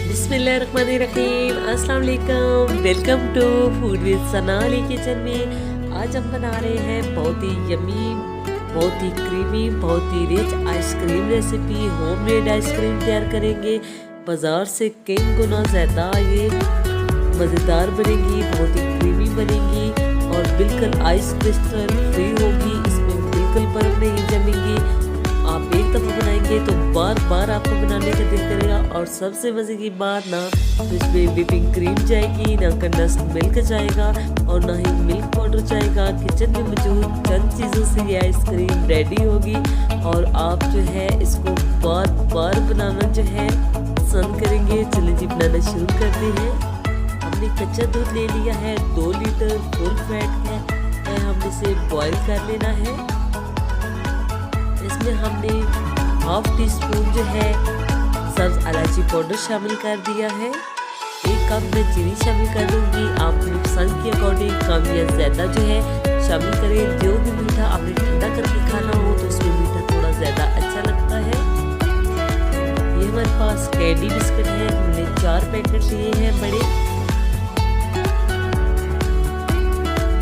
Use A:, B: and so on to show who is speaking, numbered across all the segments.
A: बिस्मिल्लाहिर्रहमानिर्रहीम, अस्सलाम वालेकुम। Welcome to food with Sanali kitchen में। आज हम बना रहे हैं बहुत ही यम्मी, बहुत ही क्रीमी, बहुत ही rich ice cream recipe. Homemade ice cream तैयार करेंगे। बाज़ार से कई गुना ज़्यादा ये मज़ेदार बनेगी, बहुत ही क्रीमी बनेगी और बिल्कुल आइस क्रिस्टल फ्री होगी। इसमें बिल्कुल बर्फ नहीं जमेगी। आप एक दफ़ा बनाएंगे तो बार बार आपको बनाने का दिल करेगा। और सबसे मज़े की बात, ना तो इसमें व्हिपिंग क्रीम जाएगी, ना कंडेंस्ड मिल्क जाएगा और ना ही मिल्क पाउडर जाएगा। किचन में मौजूद चंद चीज़ों से ये आइसक्रीम रेडी होगी और आप जो है इसको बार बार बनाना जो है पसंद करेंगे। चलिए जी, बनाना शुरू करते हैं। हमने कच्चा दूध ले लिया है, 2 लीटर फुल फैट है। हमने इसे बॉईल कर लेना है। इसमें हमने हाफ टी स्पून जो है सब्ज इलायची पाउडर शामिल कर दिया है। 1 कप में चीनी शामिल कर दूंगी। आप अपनी पसंद के अकॉर्डिंग कम या ज़्यादा जो है शामिल करें। जो भी मीठा आपने ठंडा करके खाना हो तो उसमें मीठा थोड़ा ज़्यादा अच्छा लगता है। ये हमारे पास कैडी बिस्किट है, हमने 4 पैकेट लिए हैं बड़े।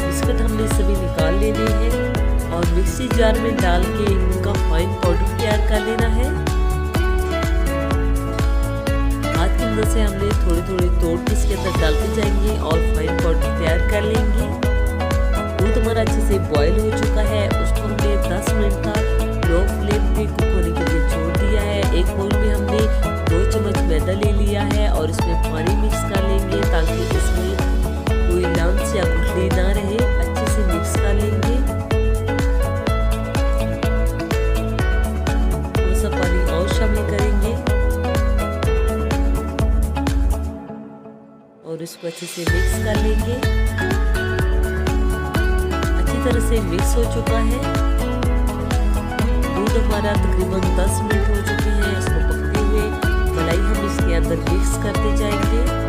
A: बिस्किट हमने सभी निकाल लेने हैं और मिक्सी जार में डाल के इनका फाइन पाउडर तैयार कर लेना है। हाथ की मदद से हमने थोड़े थोड़े तोड़ के इसके अंदर डालते जाएंगे और फाइन पाउडर तैयार कर लेंगे। दूध हमारा अच्छे से बॉईल हो चुका है। उसको हमने 10 मिनट तक लो फ्लेम पे कुक होने के लिए छोड़ दिया है। एक बाउल में हमने 2 चम्मच मैदा ले लिया है और इसमें पानी मिक्स कर लेंगे ताकि इसमें कोई लम्स या गुठली ना रहे। अच्छे से मिक्स कर लेंगे। शामिल करेंगे और इसको अच्छे से मिक्स कर लेंगे। अच्छी तरह से मिक्स हो चुका है। दूध हमारा तकरीबन 10 मिनट हो चुके हैं। इसको पकते हुए मलाई हम इसके अंदर मिक्स करते जाएंगे।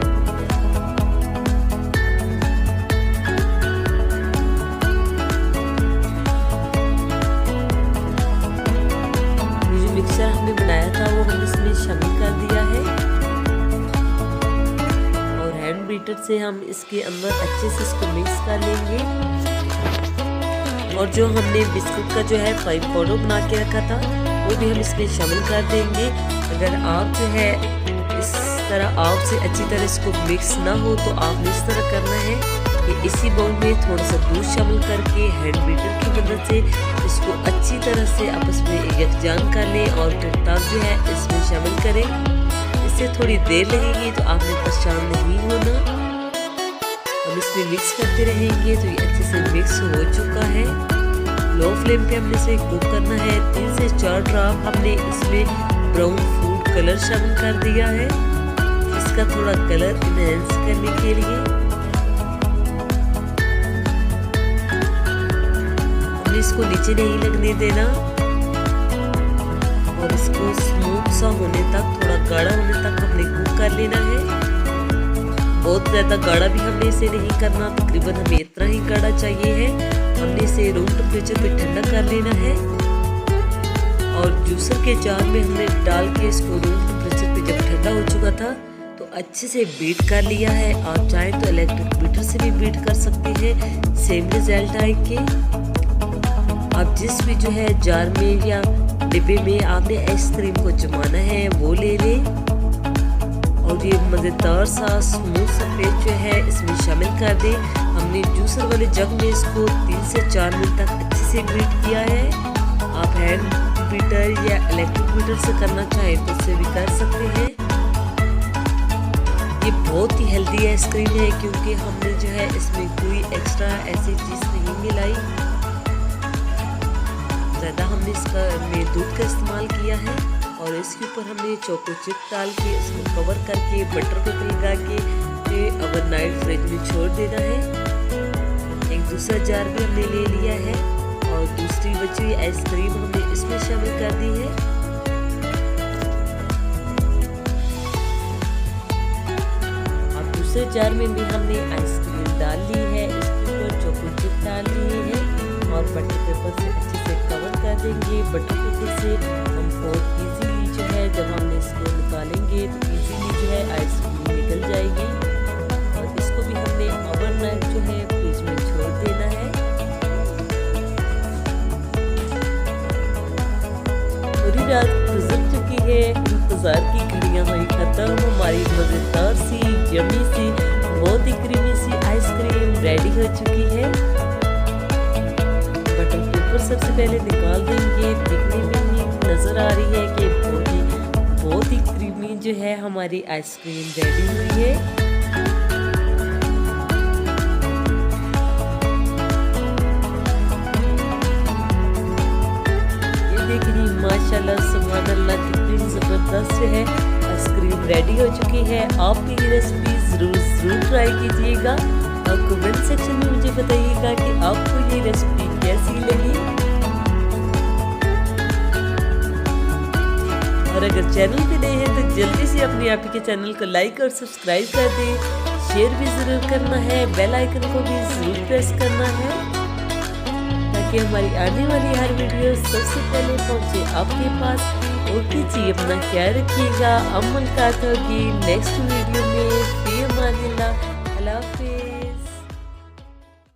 A: मिक्सचर हमने बनाया था वो हम इसमें शामिल कर दिया है और हैंड बीटर से हम इसके अंदर अच्छे से इसको मिक्स कर लेंगे। और जो हमने बिस्कुट का जो है फाइन पाउडर बना के रखा था वो भी हम इसमें शामिल कर देंगे। अगर आप जो है इस तरह आप से अच्छी तरह इसको मिक्स ना हो तो आपने इस तरह करना है कि इसी बाउल में थोड़ा सा दूध शामिल करके हैंड बीटर की मदद से इसको अच्छी तरह से आपस में यकजान कर लें और फिर तब जो है इसमें शामिल करें। इससे थोड़ी देर लगेगी तो आपने परेशान नहीं होना। हम इसमें मिक्स करते रहेंगे तो ये अच्छे से मिक्स हो चुका है। लो फ्लेम पे हमने इसे कुक करना है। 3 से 4 ड्रॉप हमने इसमें ब्राउन फूड कलर शामिल कर दिया है, इसका थोड़ा कलर इनहेंस करने के लिए। इसको नीचे नहीं लगने देना और इसको स्मूथ सा होने तक, थोड़ा गाढ़ा होने तक हमने कुक कर लेना है। बहुत ज़्यादा गाढ़ा भी हमने इसे नहीं करना, तकरीबन हमें इतना ही गाढ़ा चाहिए है। हमने इसे रूम टेम्परेचर पे ठंडा कर लेना है और जूसर के जार में हमने डाल के इसको रूम टेम्परेचर पे जब ठंडा हो चुका था तो अच्छे से बीट कर लिया है। आप चाहें तो इलेक्ट्रिक बीटर से भी बीट कर सकते हैं, सेम रिजल्ट आएंगे। आप जिस भी जो है जार में या डिब्बे में आपने आइसक्रीम को जमाना है वो ले लें और ये मज़ेदार सा स्मूथ सा पेस्ट जो है इसमें शामिल कर दें। हमने जूसर वाले जग में इसको 3 से 4 मिनट तक अच्छे से बीट किया है। आप हैंड बीटर या इलेक्ट्रिक बीटर से करना चाहें तो उससे भी कर सकते हैं। ये बहुत ही हेल्दी आइसक्रीम है क्योंकि हमने जो है इसमें कोई एक्स्ट्रा ऐसी चीज़ नहीं मिलाई। ज़्यादा हमने इसका दूध का इस्तेमाल किया है और इसके ऊपर हमने चोको चिप डाल के इसको कवर करके बटर पेपर लगा के ओवरनाइट फ्रिज में छोड़ देना है। एक दूसरा जार भी हमने ले लिया है और दूसरी बची हुई आइसक्रीम हमने इसमें शामिल कर दी है। अब दूसरे जार में भी हमने आइसक्रीम डाल ली है, इसके ऊपर चोको चिप डाल ली है और बटर पेपर से अच्छे से कवर कर देंगे। बटर पेपर से हम बहुत इजीली जो है जब हमने इसको निकालेंगे तो इजीली जो है इंतज़ार की घड़ियां हुई ख़त्म। हमारी मज़ेदार सी यम्मी सी बहुत ही क्रीमी सी आइसक्रीम रेडी हो चुकी है। बटर पेपर सबसे पहले निकाल देंगे। दिखने में ही नज़र आ रही है कि बहुत ही क्रीमी जो है हमारी आइसक्रीम रेडी हुई है। ये देखिए माशाल्लाह सुभान अल्लाह कितनी ज़बरदस्त जो है आइसक्रीम रेडी हो चुकी है। आप भी ये रेसिपी ज़रूर ट्राई कीजिएगा और कमेंट सेक्शन में मुझे बताइएगा कि आपको ये रेसिपी कैसी लगी। और अगर चैनल पे नए हैं तो जल्दी से अपने आप ही के चैनल को लाइक और सब्सक्राइब कर दें। शेयर भी ज़रूर करना है, बेल आइकन को भी ज़रूर प्रेस करना है ताकि हमारी आने वाली हर वीडियो सबसे पहले पहुंचे आपके पास। और कीजिए अपना ख्याल रखिएगा। अब मुलाकात होगी नेक्स्ट वीडियो में। फी अमान अल्लाह। अल्लाह हाफ़िज़।